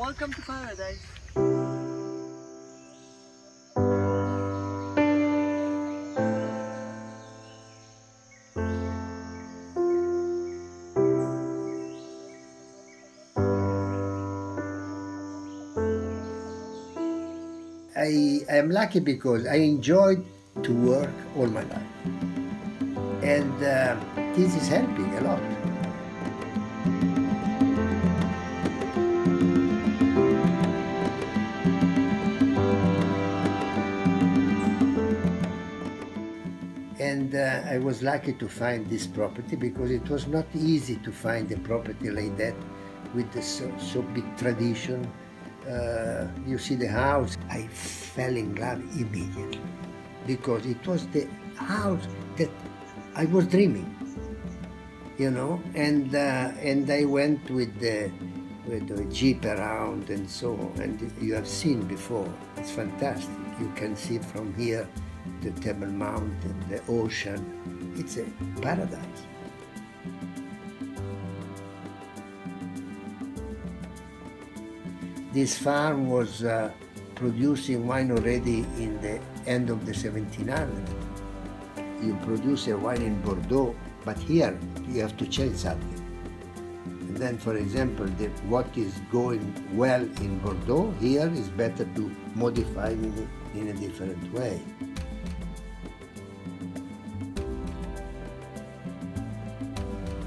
Welcome to paradise. I am lucky because I enjoyed to work all my life, and this is helping a lot. And I was lucky to find this property because it was not easy to find a property like that with the so big tradition. You see the house, I fell in love immediately because it was the house that I was dreaming, you know, and I went with the jeep around and so on, and you have seen before, it's fantastic. You can see from here the Table Mountain, the ocean, it's a paradise. This farm was producing wine already in the end of the 1700s. You produce a wine in Bordeaux, but here you have to change something. And then, for example, what is going well in Bordeaux, here is better to modify it in a different way.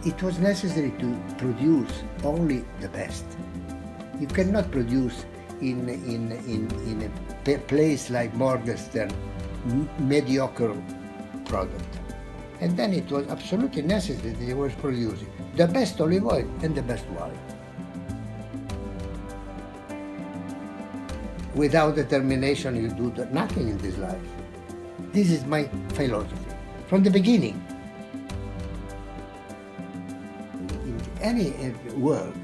It was necessary to produce only the best. You cannot produce in a place like Morgenstern mediocre product. And then it was absolutely necessary that they were producing the best olive oil and the best wine. Without determination, you do nothing in this life. This is my philosophy from the beginning. In any work,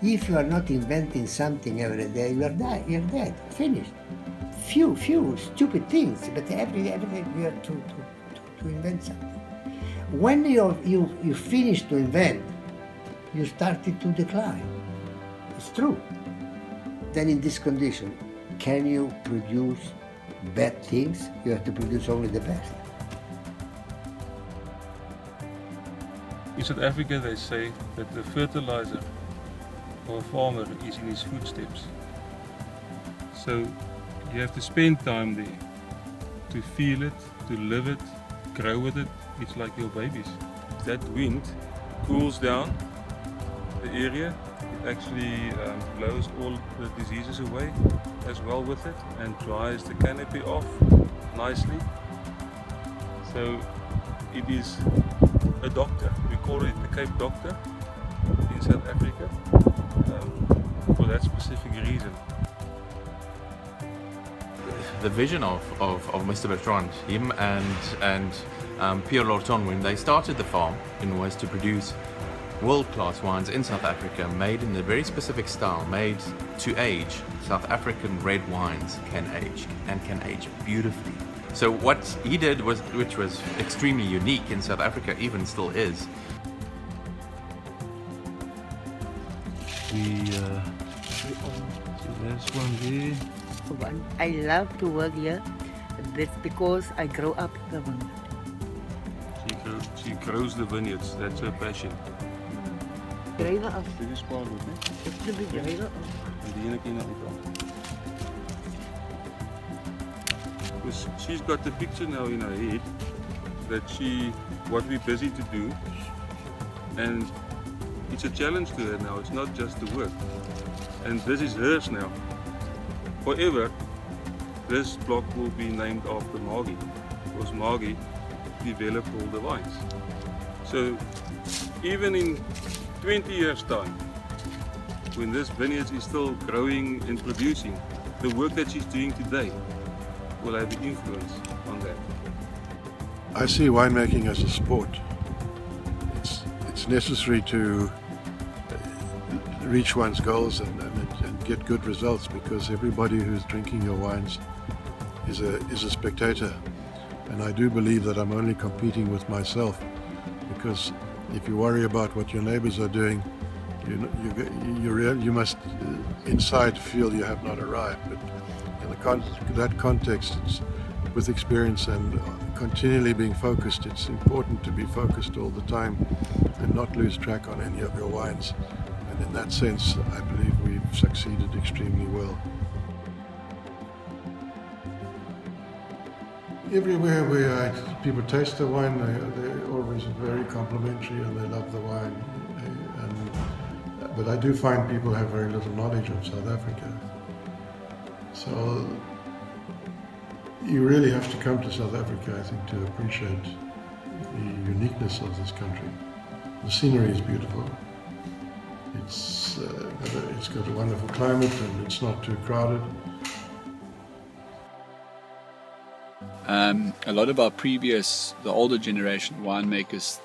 if you are not inventing something every day, you're dead, finished. Few stupid things, but every day you have to invent something. When you finish to invent, you started to decline. It's true. Then in this condition, can you produce bad things? You have to produce only the best. In South Africa they say that the fertilizer for a farmer is in his footsteps. So you have to spend time there to feel it, to live it, grow with it. It's like your babies. That wind cools down the area. It actually blows all the diseases away as well with it and dries the canopy off nicely. So it is a doctor. We call it the Cape Doctor in South Africa for that specific reason. The vision of Mr. Bertrand, him and Pierre Lorton, when they started the farm, was to produce world-class wines in South Africa, made in a very specific style, made to age. South African red wines can age beautifully. So what he did was, which was extremely unique in South Africa, even still is. There's one there. I love to work here. That's because I grow up in the vineyard. She grows the vineyards, that's her passion. Drywe af. Dit is spaarwoord, né? Dit is die drywe af. En die ene kan je nou ontvang. Because she's got the picture now in her head that what we're busy to do, and it's a challenge to her now. It's not just the work, and this is hers now. Forever, this block will be named after Margie, because Margie developed all the wines. So even in 20 years' time, when this vineyard is still growing and producing, the work that she's doing today will have an influence on that. I see winemaking as a sport. It's necessary to reach one's goals and get good results, because everybody who's drinking your wines is a spectator. And I do believe that I'm only competing with myself, because if you worry about what your neighbors are doing, you must inside feel you have not arrived. But in that context, it's, with experience and continually being focused, it's important to be focused all the time and not lose track on any of your wines. And in that sense, I believe we've succeeded extremely well. Everywhere where people taste the wine, they're always very complimentary and they love the wine. But I do find people have very little knowledge of South Africa. So you really have to come to South Africa, I think, to appreciate the uniqueness of this country. The scenery is beautiful. It's got a wonderful climate and it's not too crowded. A lot of our the older generation winemakers,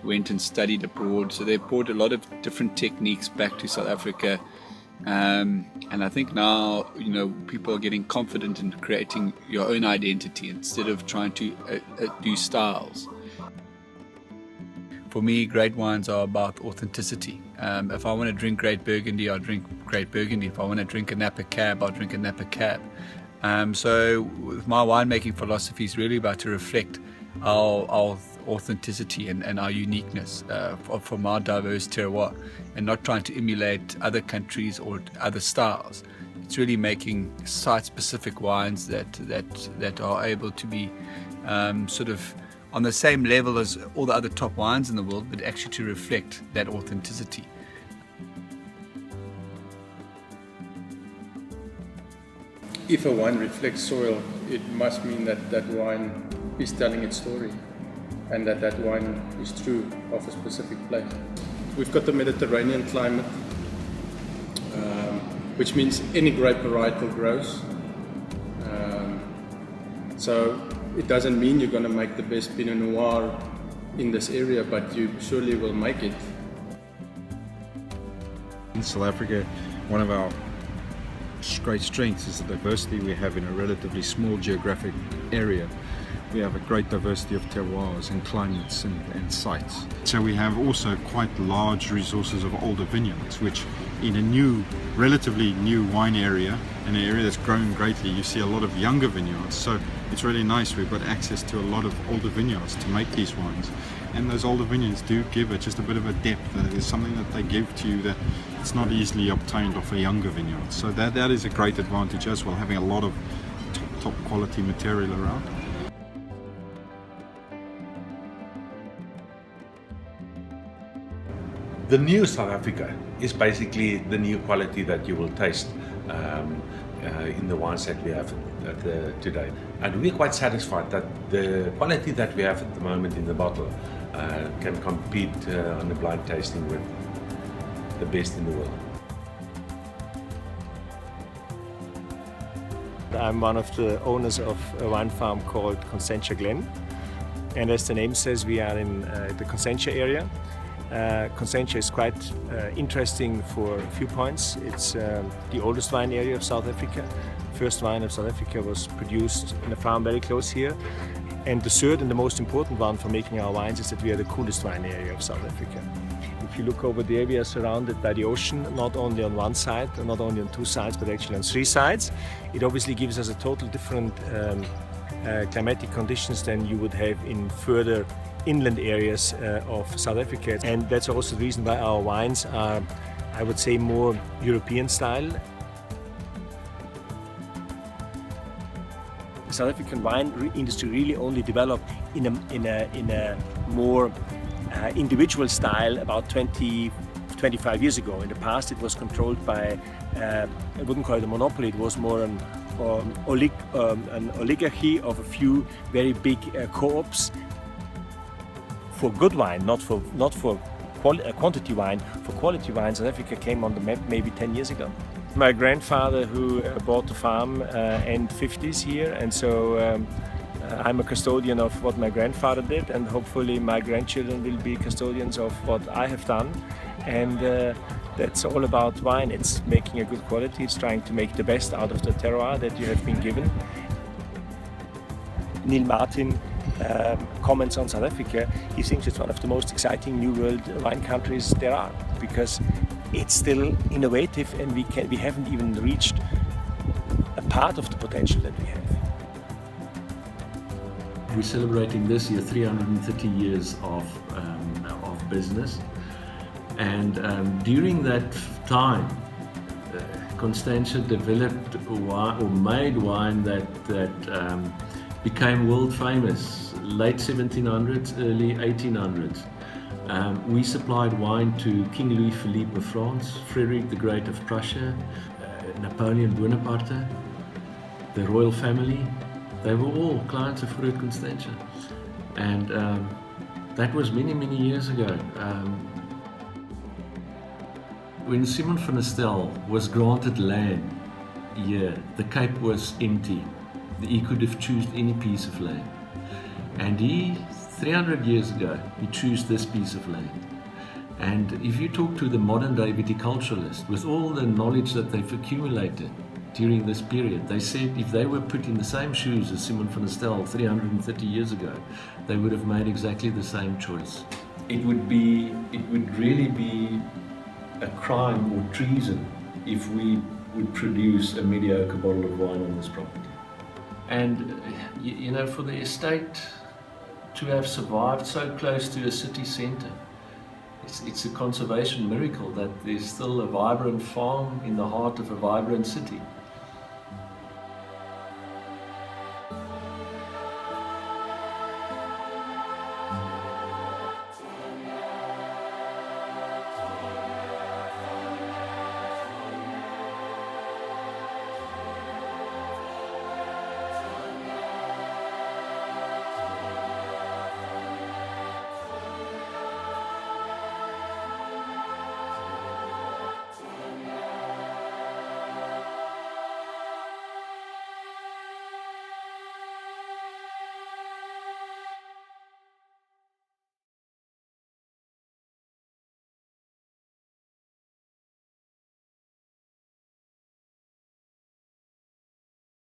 went and studied abroad, so they brought a lot of different techniques back to South Africa. And I think now, people are getting confident in creating your own identity instead of trying to do styles. For me, great wines are about authenticity. If I want to drink great Burgundy, I'll drink great Burgundy. If I want to drink a Napa Cab, I'll drink a Napa Cab. So with my winemaking philosophy is really about to reflect our authenticity and our uniqueness from our diverse terroir, and not trying to emulate other countries or other styles. It's really making site-specific wines that are able to be sort of on the same level as all the other top wines in the world, but actually to reflect that authenticity. If a wine reflects soil, it must mean that that wine is telling its story and that wine is true of a specific place. We've got the Mediterranean climate, which means any grape varietal grows. So it doesn't mean you're going to make the best Pinot Noir in this area, but you surely will make it. In South Africa, one of our great strengths is the diversity we have in a relatively small geographic area. We have a great diversity of terroirs and climates and sites. So we have also quite large resources of older vineyards, which in a relatively new wine area, in an area that's grown greatly, you see a lot of younger vineyards. So it's really nice. We've got access to a lot of older vineyards to make these wines. And those older vineyards do give it just a bit of a depth. There's something that they give to you that it's not easily obtained off a younger vineyard. So that is a great advantage as well, having a lot of top quality material around. The new South Africa is basically the new quality that you will taste in the wines that we have today. And we're quite satisfied that the quality that we have at the moment in the bottle can compete on the blind tasting with the best in the world. I'm one of the owners of a wine farm called Consentia Glen. And as the name says, we are in the Consentia area. Consentia is quite interesting for a few points. It's the oldest wine area of South Africa. First wine of South Africa was produced in a farm very close here. And the third and the most important one for making our wines is that we are the coolest wine area of South Africa. If you look over there, we are surrounded by the ocean, not only on one side, not only on two sides, but actually on three sides. It obviously gives us a totally different climatic conditions than you would have in further inland areas of South Africa. And that's also the reason why our wines are, I would say, more European style. The South African wine industry really only developed in a more individual style about 25 years ago. In the past it was controlled by, I wouldn't call it a monopoly, it was more an oligarchy of a few very big co-ops. For good wine, not for quantity wine. For quality wine, South Africa came on the map maybe 10 years ago. My grandfather who bought the farm end 50s here, and so I'm a custodian of what my grandfather did, and hopefully my grandchildren will be custodians of what I have done. And that's all about wine. It's making a good quality, it's trying to make the best out of the terroir that you have been given. Neil Martin comments on South Africa. He thinks it's one of the most exciting New World wine countries there are. because it's still innovative, and we haven't even reached a part of the potential that we have. We're celebrating this year 330 years of business, and during that time, Constantia developed wine, or made wine that became world famous late 1700s, early 1800s. We supplied wine to King Louis Philippe of France, Frederick the Great of Prussia, Napoleon Bonaparte, the royal family. They were all clients of Groot Constantia, and that was many, many years ago. When Simon van der Stel was granted land here, the Cape was empty. He could have chosen any piece of land. And he, 300 years ago, he chose this piece of land. And if you talk to the modern day viticulturalists, with all the knowledge that they've accumulated during this period, they said if they were put in the same shoes as Simon van der Stel 330 years ago, they would have made exactly the same choice. It would really be a crime or treason if we would produce a mediocre bottle of wine on this property. And you know, for the estate to have survived so close to a city centre, it's a conservation miracle that there's still a vibrant farm in the heart of a vibrant city.